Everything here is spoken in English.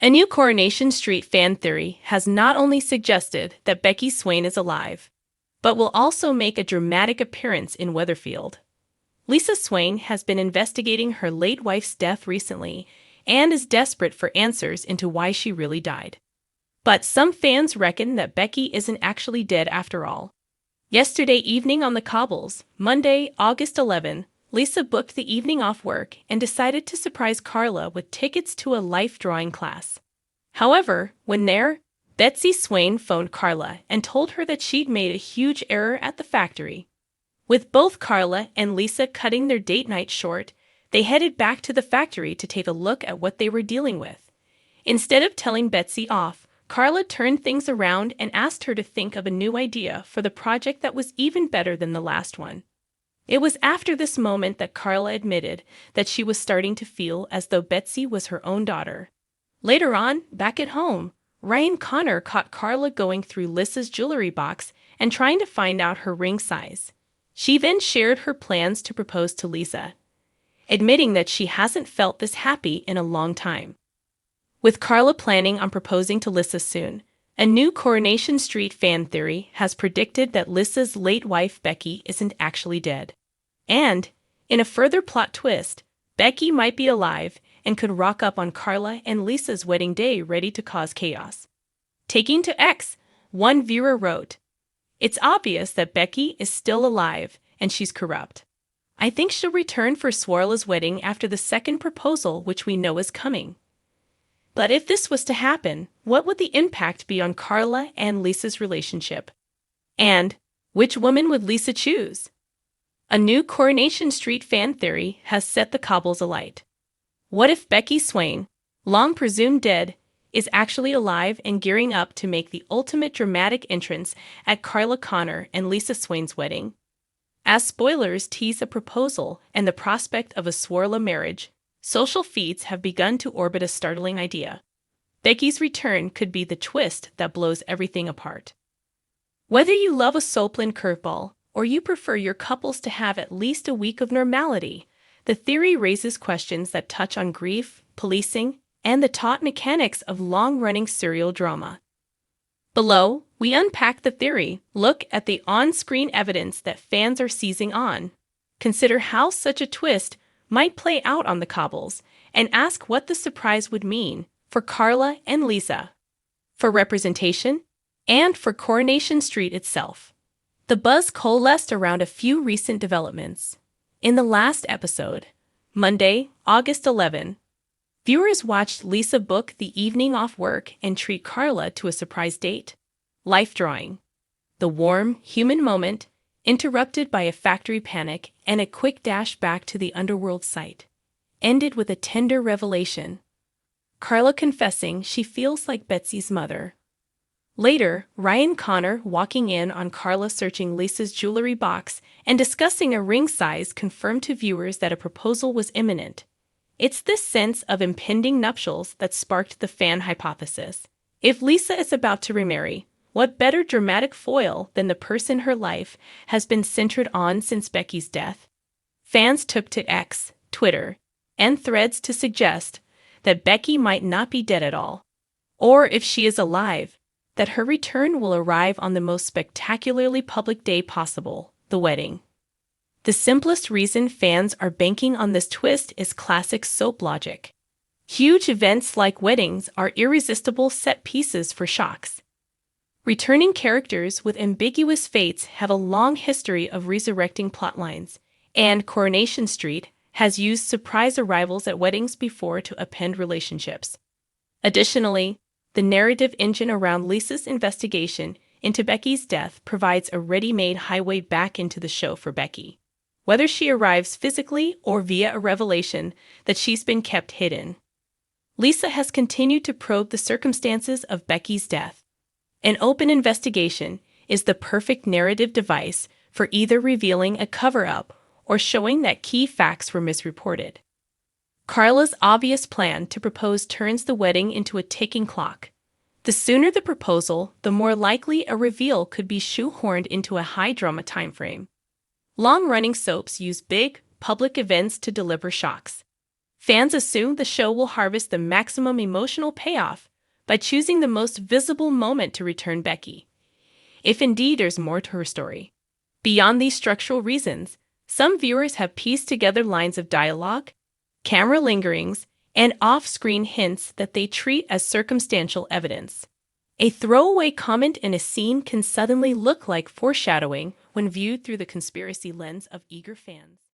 A new Coronation Street fan theory has not only suggested that Becky Swain is alive, but will also make a dramatic appearance in Weatherfield. Lisa Swain has been investigating her late wife's death recently and is desperate for answers into why she really died. But some fans reckon that Becky isn't actually dead after all. Yesterday evening on the Cobbles, Monday, August 11, Lisa booked the evening off work and decided to surprise Carla with tickets to a life drawing class. However, when there, Betsy Swain phoned Carla and told her that she'd made a huge error at the factory. With both Carla and Lisa cutting their date night short, they headed back to the factory to take a look at what they were dealing with. Instead of telling Betsy off, Carla turned things around and asked her to think of a new idea for the project that was even better than the last one. It was after this moment that Carla admitted that she was starting to feel as though Betsy was her own daughter. Later on, back at home, Ryan Connor caught Carla going through Lisa's jewelry box and trying to find out her ring size. She then shared her plans to propose to Lisa, admitting that she hasn't felt this happy in a long time. With Carla planning on proposing to Lisa soon, a new Coronation Street fan theory has predicted that Lisa's late wife Becky isn't actually dead. And, in a further plot twist, Becky might be alive and could rock up on Carla and Lisa's wedding day ready to cause chaos. Taking to X, one viewer wrote, "It's obvious that Becky is still alive and she's corrupt. I think she'll return for Swarla's wedding after the second proposal, which we know is coming." But if this was to happen, what would the impact be on Carla and Lisa's relationship? And which woman would Lisa choose? A new Coronation Street fan theory has set the cobbles alight. What if Becky Swain, long presumed dead, is actually alive and gearing up to make the ultimate dramatic entrance at Carla Connor and Lisa Swain's wedding? As spoilers tease a proposal and the prospect of a Swarla marriage, social feeds have begun to orbit a startling idea. Becky's return could be the twist that blows everything apart. Whether you love a soapline curveball or you prefer your couples to have at least a week of normality, the theory raises questions that touch on grief, policing, and the taut mechanics of long-running serial drama. Below, we unpack the theory, look at the on-screen evidence that fans are seizing on, consider how such a twist might play out on the cobbles, and ask what the surprise would mean for Carla and Lisa, for representation, and for Coronation Street itself. The buzz coalesced around a few recent developments. In the last episode, Monday, August 11, viewers watched Lisa book the evening off work and treat Carla to a surprise date. Life drawing. The warm, human moment, interrupted by a factory panic and a quick dash back to the underworld site, ended with a tender revelation. Carla confessing she feels like Betsy's mother. Later, Ryan Connor walking in on Carla searching Lisa's jewelry box and discussing a ring size confirmed to viewers that a proposal was imminent. It's this sense of impending nuptials that sparked the fan hypothesis. If Lisa is about to remarry, what better dramatic foil than the person her life has been centered on since Becky's death? Fans took to X, Twitter, and Threads to suggest that Becky might not be dead at all, or if she is alive, that her return will arrive on the most spectacularly public day possible, the wedding. The simplest reason fans are banking on this twist is classic soap logic. Huge events like weddings are irresistible set pieces for shocks. Returning characters with ambiguous fates have a long history of resurrecting plotlines, and Coronation Street has used surprise arrivals at weddings before to upend relationships. Additionally, the narrative engine around Lisa's investigation into Becky's death provides a ready-made highway back into the show for Becky, whether she arrives physically or via a revelation that she's been kept hidden. Lisa has continued to probe the circumstances of Becky's death. An open investigation is the perfect narrative device for either revealing a cover-up or showing that key facts were misreported. Carla's obvious plan to propose turns the wedding into a ticking clock. The sooner the proposal, the more likely a reveal could be shoehorned into a high-drama timeframe. Long-running soaps use big, public events to deliver shocks. Fans assume the show will harvest the maximum emotional payoff by choosing the most visible moment to return Becky, if indeed there's more to her story. Beyond these structural reasons, some viewers have pieced together lines of dialogue, camera lingerings, and off-screen hints that they treat as circumstantial evidence. A throwaway comment in a scene can suddenly look like foreshadowing when viewed through the conspiracy lens of eager fans.